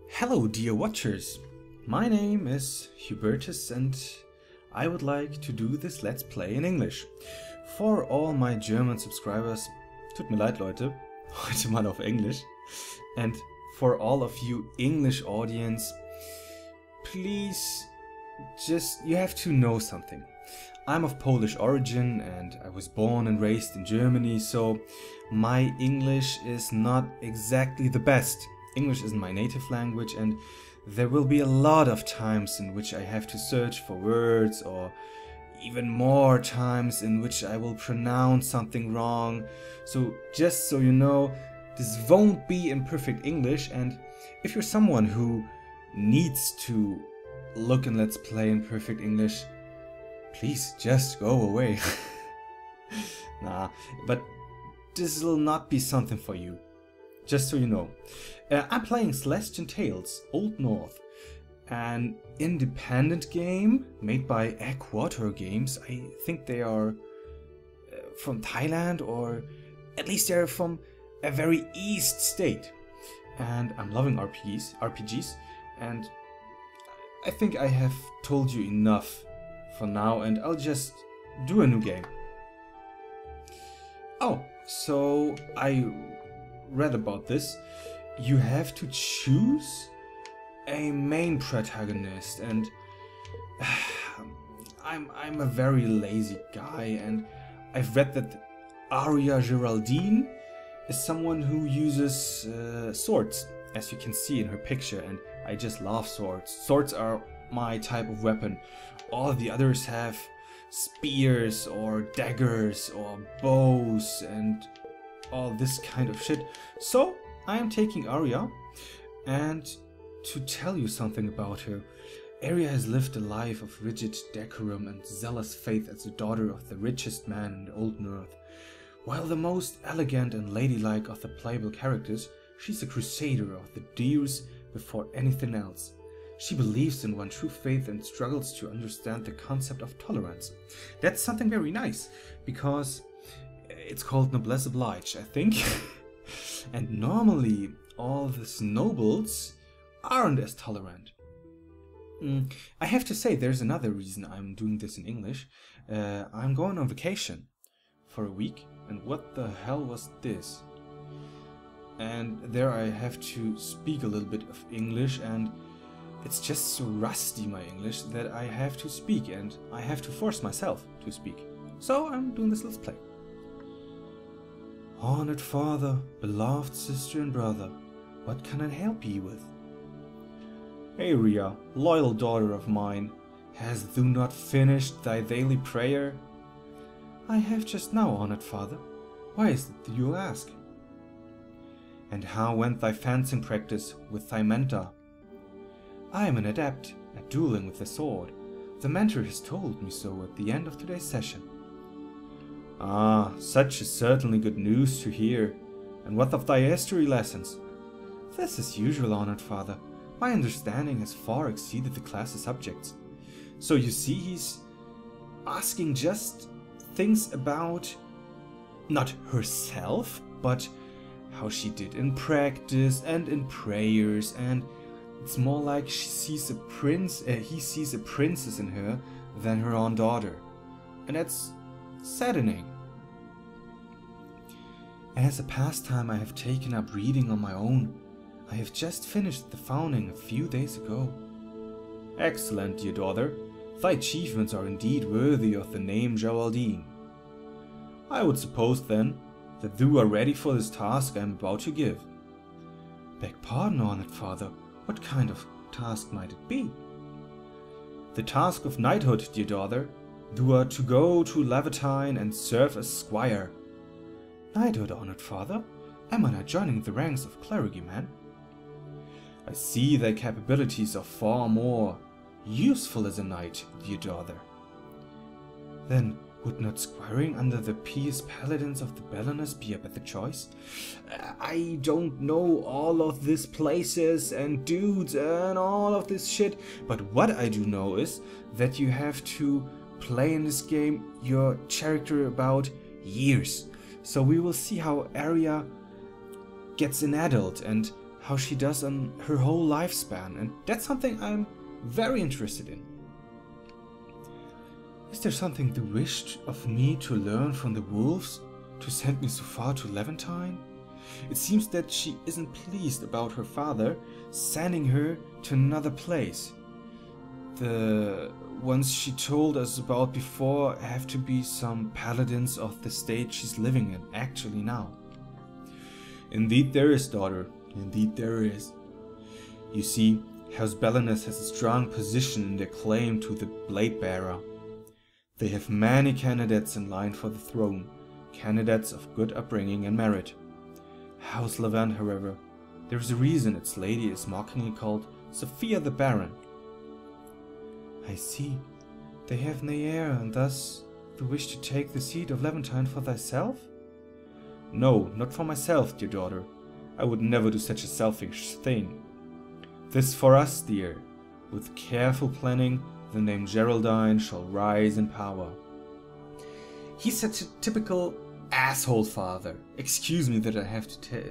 Hello dear watchers, my name is Hubertus and I would like to do this Let's Play in English. For all my German subscribers, tut mir leid Leute, heute mal auf Englisch. And for all of you English audience, please you have to know something. I'm of Polish origin and I was born and raised in Germany, so my English is not exactly the best. English isn't my native language and there will be a lot of times in which I have to search for words, or even more times in which I will pronounce something wrong. So just so you know, this won't be in perfect English, and if you're someone who needs to look in Let's Play in perfect English, please just go away. Nah, but this will not be something for you. Just so you know. I'm playing Celestian Tales Old North, an independent game made by ekuatorgames. I think they are from Thailand, or at least they're from a very east state. And I'm loving RPGs, and I think I have told you enough for now, and I'll just do a new game. Oh, so I read about this. You have to choose a main protagonist, and I'm a very lazy guy, and I've read that Aria Geraldine is someone who uses swords, as you can see in her picture, and I just love swords. Swords are my type of weapon. All the others have spears or daggers or bows and all this kind of shit. So I am taking Aria, and to tell you something about her, Aria has lived a life of rigid decorum and zealous faith as the daughter of the richest man in the Old North. While the most elegant and ladylike of the playable characters, she's a crusader of the deers before anything else. She believes in one true faith and struggles to understand the concept of tolerance. That's something very nice, because it's called noblesse oblige, I think. And normally all these nobles aren't as tolerant. I have to say, there's another reason I'm doing this in English. I'm going on vacation for a week, and what the hell was this? And there I have to speak a little bit of English, and it's just so rusty, my English, that I have to speak, and I have to force myself to speak. So I'm doing this Let's Play. Honored father, beloved sister and brother, what can I help ye with? Aria, loyal daughter of mine, hast thou not finished thy daily prayer? I have just now, honored father. Why is it that you ask? And how went thy fencing practice with thy mentor? I am an adept at dueling with the sword. The mentor has told me so at the end of today's session. Ah, such is certainly good news to hear. And what of thy history lessons? This is usual, honored father. My understanding has far exceeded the class's subjects. So you see, he's asking just things about not herself, but how she did in practice and in prayers, and it's more like he sees a princess in her than her own daughter. And that's saddening. As a pastime, I have taken up reading on my own. I have just finished the founding a few days ago. Excellent, dear daughter. Thy achievements are indeed worthy of the name Geraldine. I would suppose, then, that thou are ready for this task I am about to give. Beg pardon, honored father. What kind of task might it be? The task of knighthood, dear daughter. Thou art to go to Levatine and serve as squire. Knighthood, honored father? Am I not joining the ranks of clergymen? I see thy capabilities are far more useful as a knight, dear daughter. Then would not squiring under the pious paladins of the Baroness be a better choice? I don't know all of these places and dudes and all of this shit, but what I do know is that you have to play in this game your character about years. So we will see how Aria gets an adult and how she does on her whole lifespan, and that's something I'm very interested in. Is there something they wished of me to learn from the wolves to send me so far to Levantine? It seems that she isn't pleased about her father sending her to another place. The ones she told us about before have to be some paladins of the state she's living in, actually now. Indeed there is, daughter. Indeed there is. You see, House Beleneth has a strong position in their claim to the Blade Bearer. They have many candidates in line for the throne, candidates of good upbringing and merit. House Levant, however, there is a reason its lady is mockingly called Sophia the Baron. I see. They have no heir, and thus the wish to take the seat of Levantine for thyself? No, not for myself, dear daughter. I would never do such a selfish thing. This for us, dear. With careful planning, the name Geraldine shall rise in power. He's such a typical asshole father. Excuse me that I have to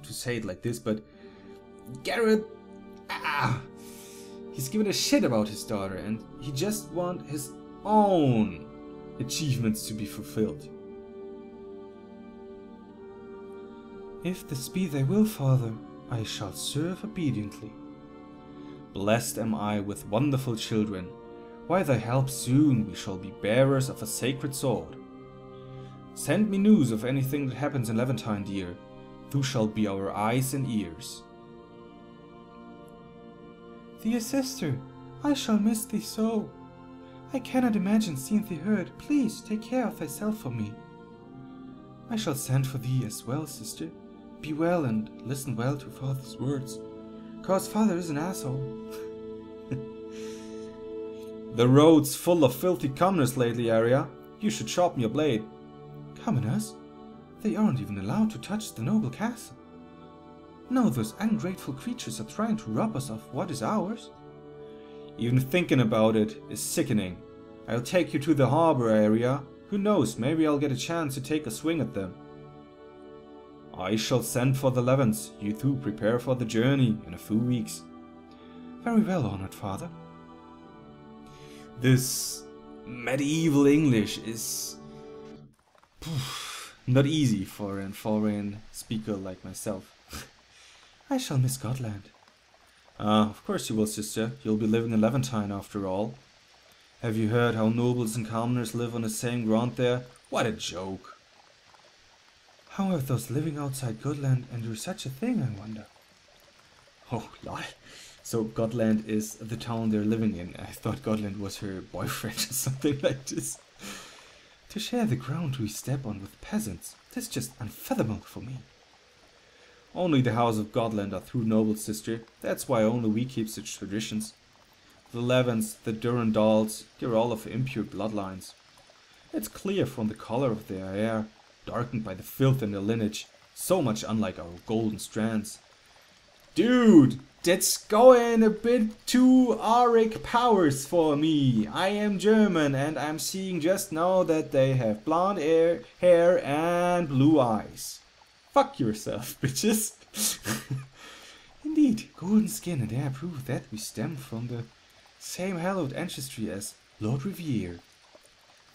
say it like this, but Garrett, he's given a shit about his daughter, and he just wants his own achievements to be fulfilled. If this be thy will, father, I shall serve obediently. Blessed am I with wonderful children. By thy help soon we shall be bearers of a sacred sword. Send me news of anything that happens in Levantine, dear. Thou shalt be our eyes and ears. Dear sister, I shall miss thee so. I cannot imagine seeing thee hurt. Please take care of thyself for me. I shall send for thee as well, sister. Be well and listen well to father's words, cause father is an asshole. The road's full of filthy commoners lately, Arya. You should sharpen your blade. Commoners? They aren't even allowed to touch the noble castle. No, those ungrateful creatures are trying to rob us of what is ours. Even thinking about it is sickening. I'll take you to the harbor area. Who knows, maybe I'll get a chance to take a swing at them. I shall send for the Levants. You two prepare for the journey in a few weeks. Very well, honored father. This medieval English is not easy for a foreign speaker like myself. I shall miss Godland. Of course you will, sister. You'll be living in Levantine after all. Have you heard how nobles and commoners live on the same ground there? What a joke. How have those living outside Godland endured such a thing, I wonder? Oh, lol. So Godland is the town they're living in. I thought Godland was her boyfriend or something like this. To share the ground we step on with peasants, that's just unfathomable for me. Only the House of Godland are true nobles, sister. That's why only we keep such traditions. The Levants, the Durandals, they're all of impure bloodlines. It's clear from the color of their hair, darkened by the filth in their lineage, so much unlike our golden strands. Dude, that's going a bit too auric powers for me. I am German and I'm seeing just now that they have blonde hair and blue eyes. Fuck yourself, bitches. Indeed, golden skin and hair prove that we stem from the same hallowed ancestry as Lord Riviere.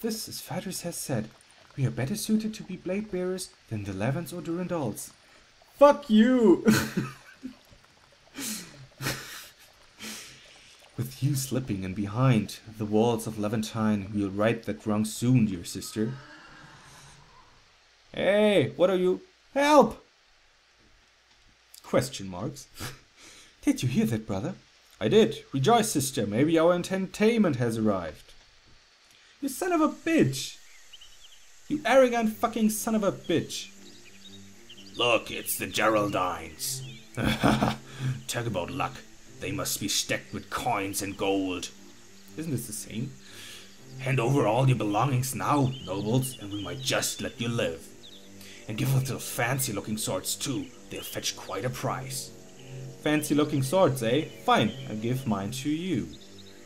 This, as Fadris has said, we are better suited to be blade bearers than the Levants or Durandals. Fuck you! With you slipping in behind the walls of Levantine, we'll right that wrong soon, dear sister. Hey, what are you? Help! Question marks. Did you hear that, brother? I did. Rejoice, sister. Maybe our entertainment has arrived. You son of a bitch! You arrogant fucking son of a bitch. Look, it's the Geraldines. Talk about luck. They must be stacked with coins and gold. Isn't this the same? Hand over all your belongings now, nobles, and we might just let you live. And give us those fancy looking swords too. They'll fetch quite a price. Fancy looking swords, eh? Fine, I'll give mine to you.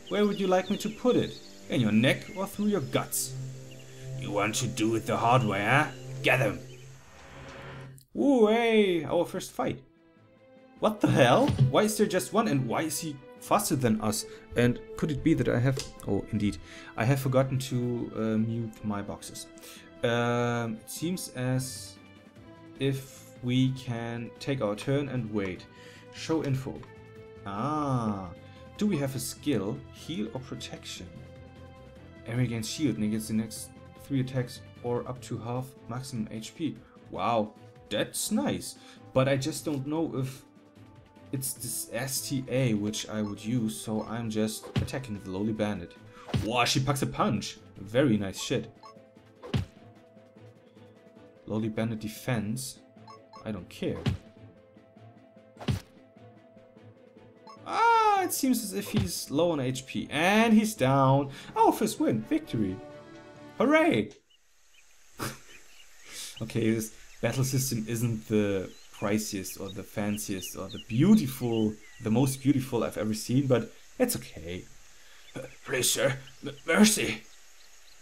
Where would you like me to put it? In your neck or through your guts? You want to do it the hard way, eh? Get him! Ooh, hey, our first fight. What the hell? Why is there just one, and why is he faster than us? And could it be that I have... Oh, indeed. I have forgotten to mute my boxes. It seems as if we can take our turn and wait. Show info. Ah. Do we have a skill? Heal or protection? Area against shield negates the next 3 attacks or up to half maximum HP. Wow, that's nice. But I just don't know if it's this STA which I would use, so I'm just attacking the lowly bandit. Wow, she packs a punch. Very nice shit. Lowly bandit defense. I don't care. Ah, it seems as if he's low on HP. And he's down. Oh, first win. Victory. Hooray! Okay, this battle system isn't the priciest or the fanciest or the most beautiful I've ever seen, but it's okay. Please, sir, mercy.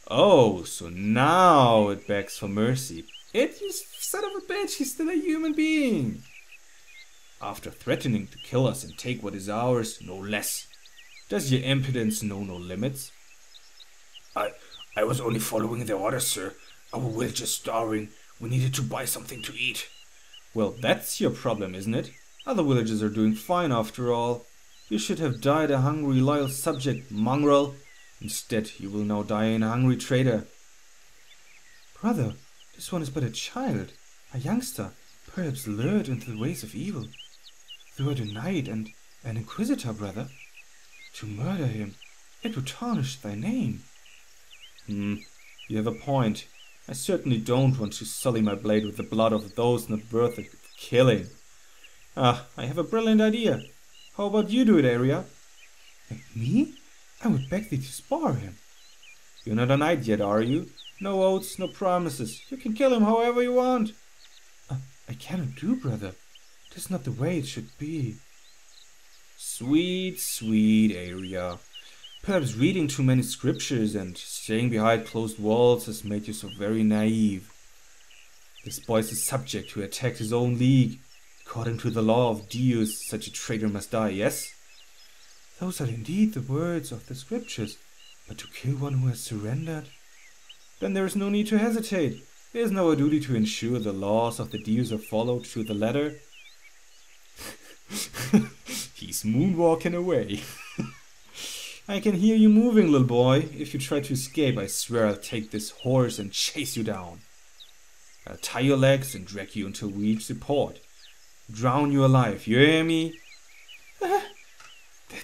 Oh, so now it begs for mercy. It, you son of a bitch, he's still a human being. After threatening to kill us and take what is ours, no less. Does your impudence know no limits? I was only following the orders, sir. Our village is starving. We needed to buy something to eat. Well, that's your problem, isn't it? Other villages are doing fine after all. You should have died a hungry, loyal subject, mongrel. Instead, you will now die a hungry traitor. Brother, this one is but a child, a youngster, perhaps lured into the ways of evil. Thou art a knight and an inquisitor, brother. To murder him, it would tarnish thy name. You have a point. I certainly don't want to sully my blade with the blood of those not worth killing. Ah, I have a brilliant idea. How about you do it, Arya? Me? I would beg thee to spare him. You're not a knight yet, are you? No oaths, no promises. You can kill him however you want. I cannot do, brother. Tis not the way it should be. Sweet, sweet Arya. Perhaps reading too many scriptures and staying behind closed walls has made you so very naive. This boy's a subject who attacked his own league. According to the law of Deus, such a traitor must die, yes? Those are indeed the words of the scriptures, but to kill one who has surrendered? Then there is no need to hesitate. It is now our duty to ensure the laws of the Deus are followed to the letter. He's moonwalking away. I can hear you moving, little boy. If you try to escape, I swear I'll take this horse and chase you down. I'll tie your legs and drag you until we reach the port. Drown you alive, you hear me?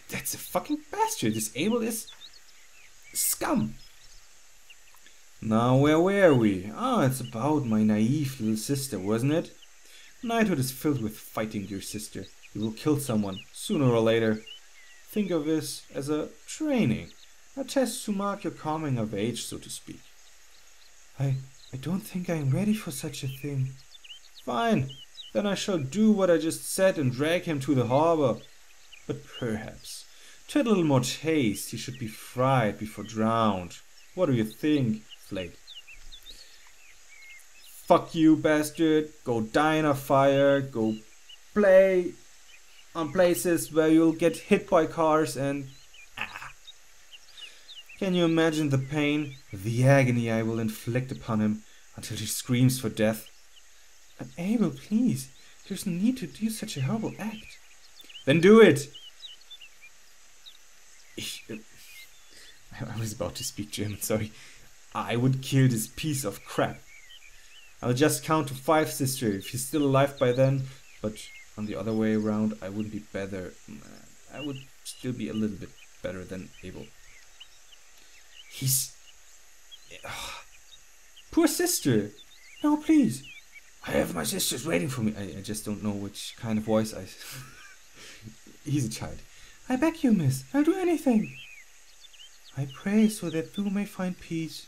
That's a fucking bastard. This Abel is scum. Now where were we? Ah, it's about my naive little sister, wasn't it? Knighthood is filled with fighting, dear sister. You will kill someone, sooner or later. Think of this as a training, a test to mark your coming of age, so to speak. I don't think I'm ready for such a thing. Fine, then I shall do what I just said and drag him to the harbor. But perhaps, to add a little more taste, he should be fried before drowned. What do you think, Flake? Fuck you, bastard. Go die in a fire, go play on places where you'll get hit by cars and... Can you imagine the pain, the agony I will inflict upon him until he screams for death? But Abel, please, there's no need to do such a horrible act. Then do it! I was about to speak German, sorry. I would kill this piece of crap. I'll just count to 5, sister, if he's still alive by then, but on the other way around, I wouldn't be better. I would still be a little bit better than Abel. He's... Poor sister! No, please! I have my sisters waiting for me. I just don't know which kind of voice I... He's a child. I beg you, miss. I'll do anything. I pray so that thou may find peace.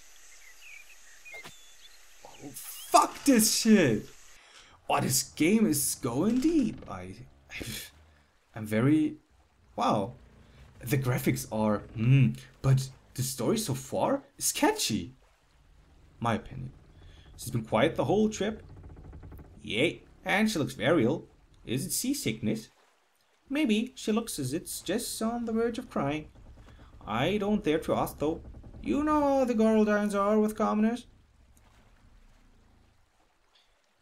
Oh, fuck this shit! Oh, this game is going deep. I'm very... Wow. The graphics are... but the story so far is catchy. My opinion. She's been quiet the whole trip. Yay. And she looks very ill. Is it seasickness? Maybe she looks as it's just on the verge of crying. I don't dare to ask though. You know how the Gordines are with commoners.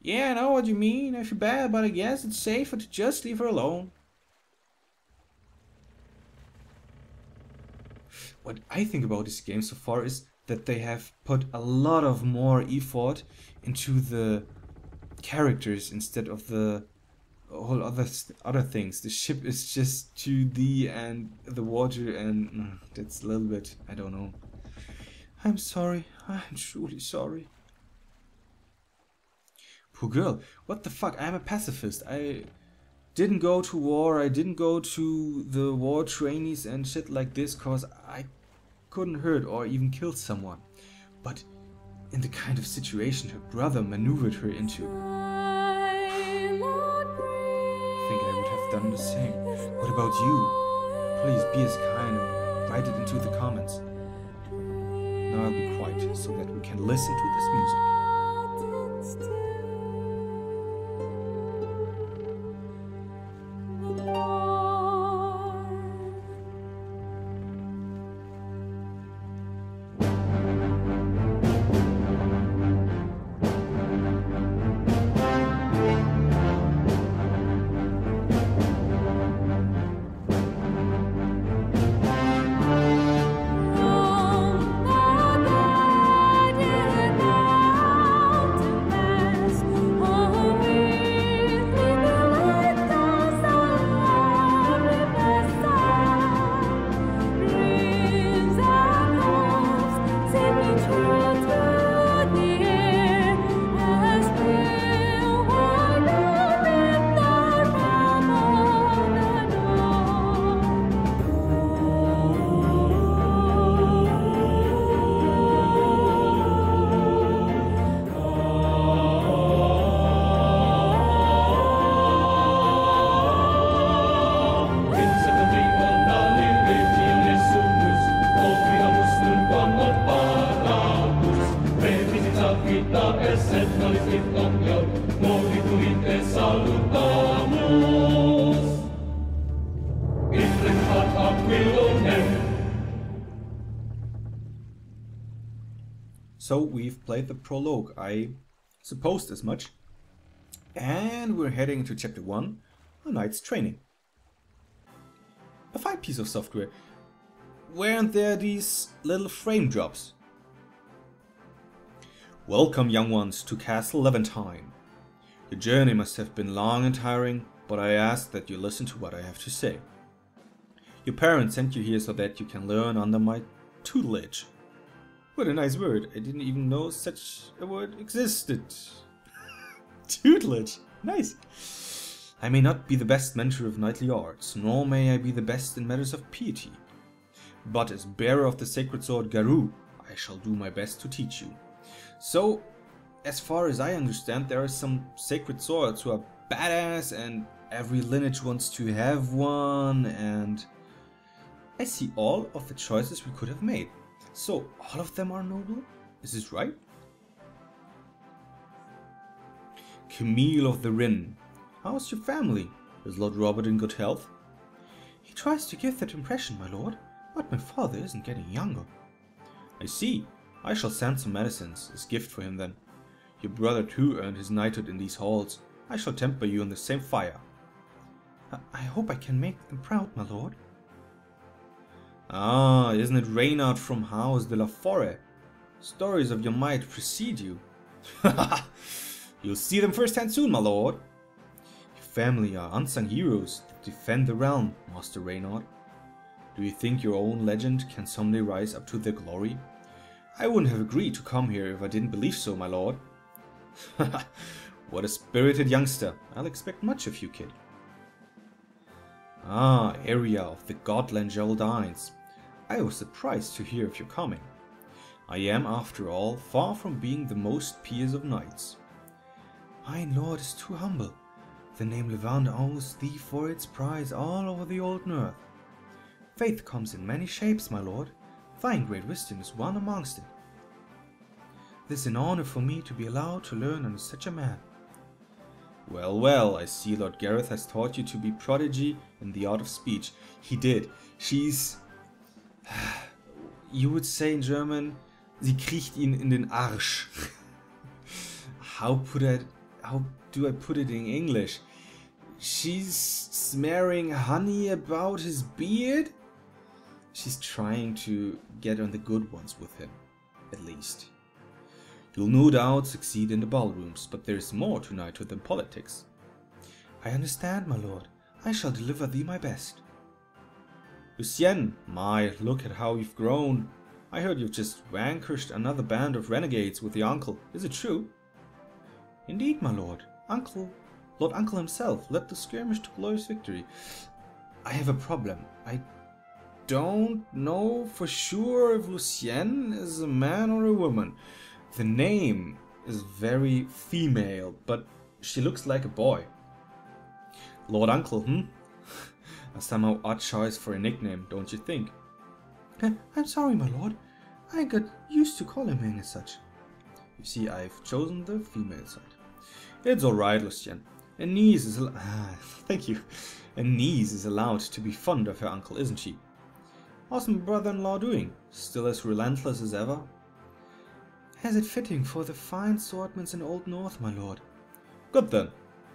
Yeah, I know what you mean. I feel bad, but I guess it's safer to just leave her alone. What I think about this game so far is that they have put a lot of more effort into the characters instead of the whole other things. The ship is just 2D and the water, and that's a little bit, I don't know. I'm sorry. I'm truly sorry. Poor girl. What the fuck? I'm a pacifist. I didn't go to war. I didn't go to the war trainees and shit like this cause I couldn't hurt or even kill someone. But in the kind of situation her brother maneuvered her into, I think I would have done the same. What about you? Please be as kind and write it into the comments. Now I'll be quiet so that we can listen to this music. So we've played the prologue, I supposed as much, and we're heading to chapter 1, A Knight's Training. A fine piece of software. Weren't there these little frame drops? Welcome, young ones, to Castle Levantine. Your journey must have been long and tiring, but I ask that you listen to what I have to say. Your parents sent you here so that you can learn under my tutelage. What a nice word. I didn't even know such a word existed. Tutelage. Nice. I may not be the best mentor of knightly arts, nor may I be the best in matters of piety. But as bearer of the sacred sword Garou, I shall do my best to teach you. So, as far as I understand, there are some sacred swords who are badass and every lineage wants to have one, and I see all of the choices we could have made. So, all of them are noble? Is this right? Camille of the Rin. How's your family? Is Lord Robert in good health? He tries to give that impression, my lord, but my father isn't getting younger. I see. I shall send some medicines as gift for him then. Your brother too earned his knighthood in these halls. I shall temper you in the same fire. I hope I can make them proud, my lord. Ah, isn't it Reynard from House de la Forêt? Stories of your might precede you. You'll see them firsthand soon, my lord. Your family are unsung heroes that defend the realm, Master Reynard. Do you think your own legend can someday rise up to their glory? I wouldn't have agreed to come here if I didn't believe so, my lord. What a spirited youngster. I'll expect much of you, kid. Ah, area of the Godland Geraldines. I was surprised to hear of your coming. I am, after all, far from being the most pious of knights. My lord is too humble. The name Levant owes thee for its prize all over the Old North. Faith comes in many shapes, my lord. Thine great wisdom is one amongst it. It is an honor for me to be allowed to learn under such a man. Well, well, I see Lord Gareth has taught you to be prodigy in the art of speech. He did. She's... You would say in German, sie kriecht ihn in den Arsch. How do I put it in English? She's smearing honey about his beard? She's trying to get on the good ones with him, at least. You'll no doubt succeed in the ballrooms, but there's more to knighthood than politics. I understand, my lord. I shall deliver thee my best. Lucien, my, look at how you've grown. I heard you've just vanquished another band of renegades with your uncle. Is it true? Indeed, my lord. Lord Uncle himself led the skirmish to glorious victory. I have a problem. I don't know for sure if Lucien is a man or a woman. The name is very female, but she looks like a boy. Lord Uncle, A somehow odd choice for a nickname, don't you think? I'm sorry, my lord. I got used to calling him as such. You see, I've chosen the female side. It's alright, Lucien. A niece is thank you. A niece is allowed to be fond of her uncle, isn't she? How's my brother-in-law doing? Still as relentless as ever? Has it fitting for the fine swordsmans in Old North, my lord? Good then.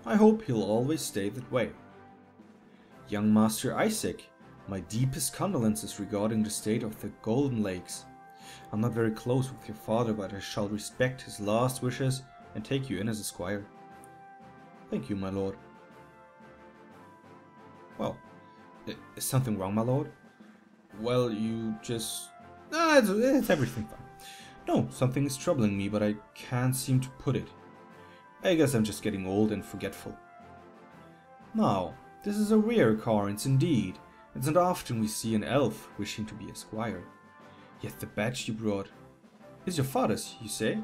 I hope he'll always stay that way. Young Master Isaac, my deepest condolences regarding the state of the Golden Lakes. I'm not very close with your father, but I shall respect his last wishes and take you in as a squire. Thank you, my lord. Well, is something wrong, my lord? Well, you just... it's everything fine. No, something is troubling me, but I can't seem to put it. I guess I'm just getting old and forgetful. Now, this is a rare occurrence indeed. It's not often we see an elf wishing to be a squire. Yet the badge you brought is your father's, you say?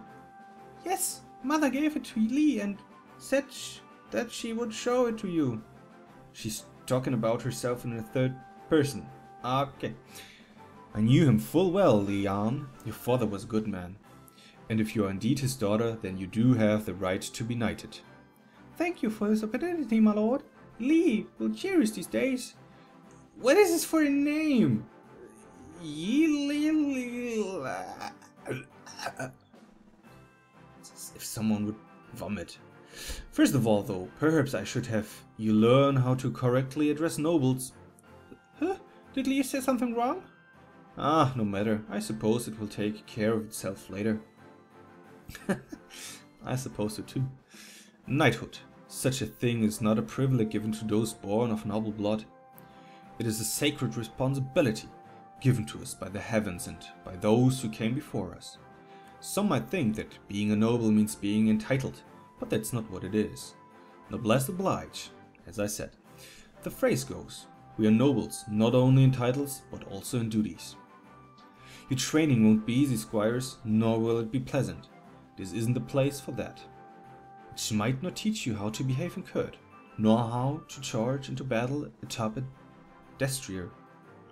Yes, mother gave it to Lee and said that she would show it to you. She's talking about herself in the third person. Okay. I knew him full well, Leon. Your father was a good man. And if you are indeed his daughter, then you do have the right to be knighted. Thank you for this opportunity, my lord. Lee will cherish these days. What is this for a name? As if someone would vomit. First of all, though, perhaps I should have you learn how to correctly address nobles. Huh? Did Lee say something wrong? Ah, no matter. I suppose it will take care of itself later. I suppose so too. Knighthood. Such a thing is not a privilege given to those born of noble blood. It is a sacred responsibility given to us by the heavens and by those who came before us. Some might think that being a noble means being entitled, but that's not what it is. Noblesse oblige, as I said. The phrase goes, we are nobles not only in titles, but also in duties. Your training won't be easy, squires, nor will it be pleasant. This isn't the place for that. It might not teach you how to behave in court, nor how to charge into battle atop a destrier.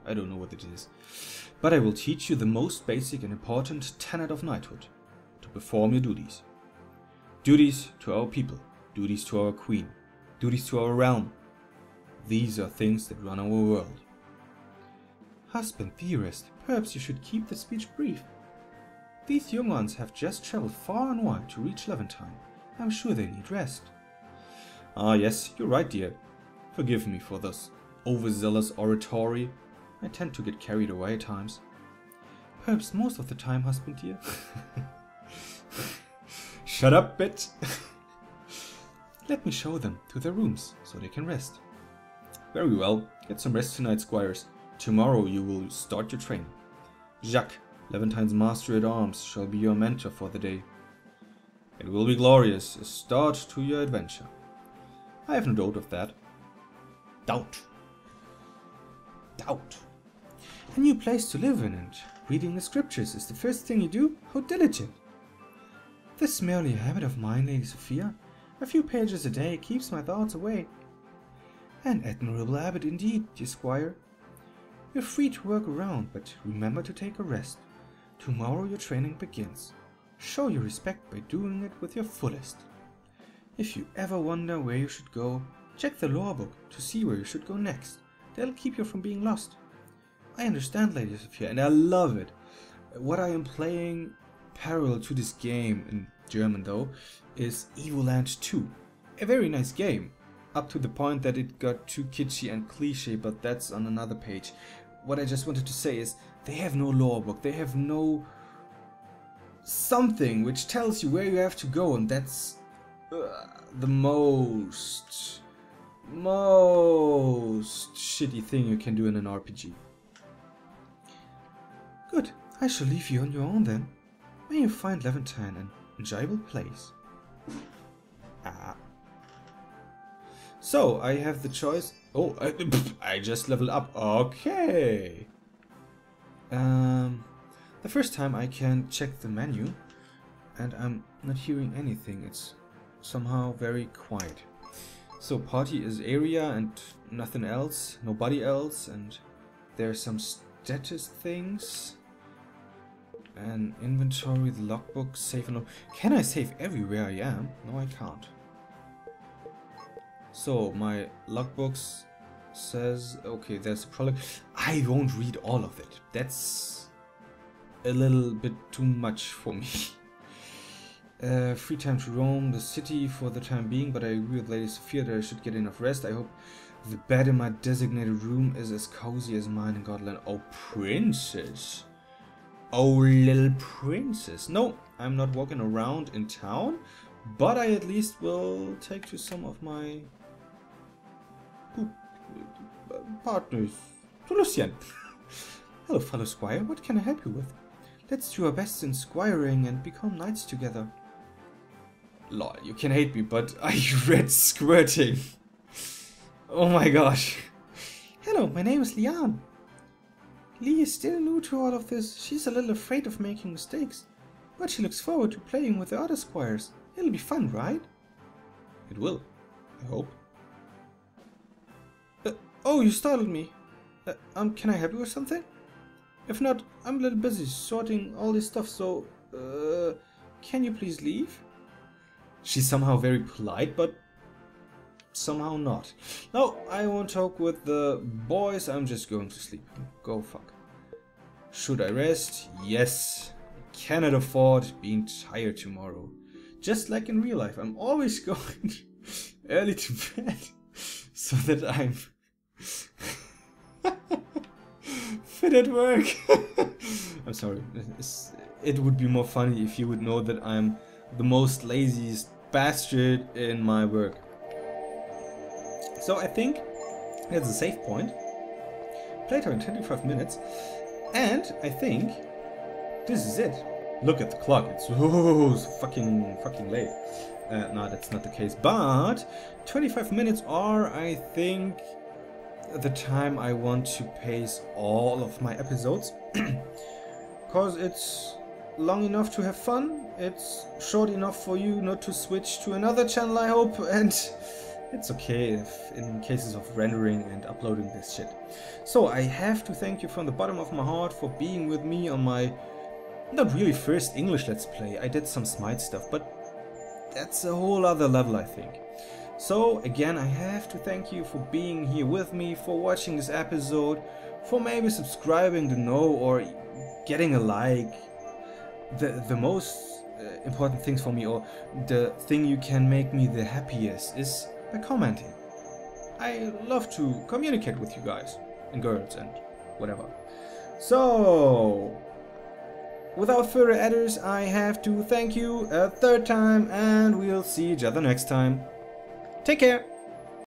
I don't know what it is. But I will teach you the most basic and important tenet of knighthood, to perform your duties. Duties to our people, duties to our queen, duties to our realm. These are things that run our world. Husband, dearest, perhaps you should keep the speech brief. These young ones have just travelled far and wide to reach Levantine. I'm sure they need rest. Ah yes, you're right, dear. Forgive me for this overzealous oratory. I tend to get carried away at times. Perhaps most of the time, husband dear. Shut up, bitch. Let me show them to their rooms, so they can rest. Very well, get some rest tonight, squires. Tomorrow you will start your training. Jacques, Levantine's master-at-arms, shall be your mentor for the day. It will be glorious, a start to your adventure. I have no doubt of that. Doubt. A new place to live in, and reading the scriptures is the first thing you do? How diligent! This is merely a habit of mine, Lady Sophia. A few pages a day keeps my thoughts away. An admirable habit indeed, dear squire. You're free to work around, but remember to take a rest. Tomorrow your training begins. Show your respect by doing it with your fullest. If you ever wonder where you should go, check the lore book to see where you should go next. That'll keep you from being lost. I understand, Lady Sophia, and I love it. What I am playing parallel to this game, in German though, is Evoland 2. A very nice game, up to the point that it got too kitschy and cliche, but that's on another page. What I just wanted to say is, they have no lore book, they have no something which tells you where you have to go, and that's the most shitty thing you can do in an RPG. Good, I shall leave you on your own then. May you find Levantine an enjoyable place. So, I have the choice. Oh, I just leveled up. Okay. The first time I can check the menu, and I'm not hearing anything. It's somehow very quiet. So, party is area and nothing else, nobody else, and there's some status things. And inventory, the logbook, save and can I save everywhere I am? No, I can't. So my logbooks says, okay, there's a prologue. I won't read all of it. That's a little bit too much for me. Free time to roam the city for the time being, but I agree with Lady Sophia that I should get enough rest. I hope the bed in my designated room is as cozy as mine in Godland. Oh, princess. Oh, little princess. No, I'm not walking around in town, but I at least will take to some of my partners. Celestian. Hello, fellow squire. What can I help you with? Let's do our best in squiring and become knights together. Lol, you can hate me, but I read squirting. Oh my gosh. Hello, my name is Liane. Lee is still new to all of this. She's a little afraid of making mistakes, but she looks forward to playing with the other squires. It'll be fun, right? It will, I hope. Oh, you startled me. Can I help you with something? If not, I'm a little busy sorting all this stuff, so, can you please leave? She's somehow very polite, but somehow not. No, I won't talk with the boys, I'm just going to sleep. Go fuck. Should I rest? Yes. I cannot afford being tired tomorrow. Just like in real life, I'm always going early to bed so that I'm fit at work. I'm sorry. It would be more funny if you would know that I'm the most laziest bastard in my work. So I think that's a safe point. Playtime in 25 minutes. And I think this is it. Look at the clock. It's so fucking late. No, that's not the case. But 25 minutes are, I think, the time I want to pace all of my episodes. Because it's long enough to have fun. It's short enough for you not to switch to another channel, I hope. And it's okay if in cases of rendering and uploading this shit. So I have to thank you from the bottom of my heart for being with me on my not really first English Let's Play. I did some Smite stuff, but that's a whole other level, I think. So again, I have to thank you for being here with me, for watching this episode, for maybe subscribing to know or getting a like. The most important things for me, or the thing you can make me the happiest, is by commenting. I love to communicate with you guys and girls and whatever. So without further ado, I have to thank you a third time, and we'll see each other next time. Take care!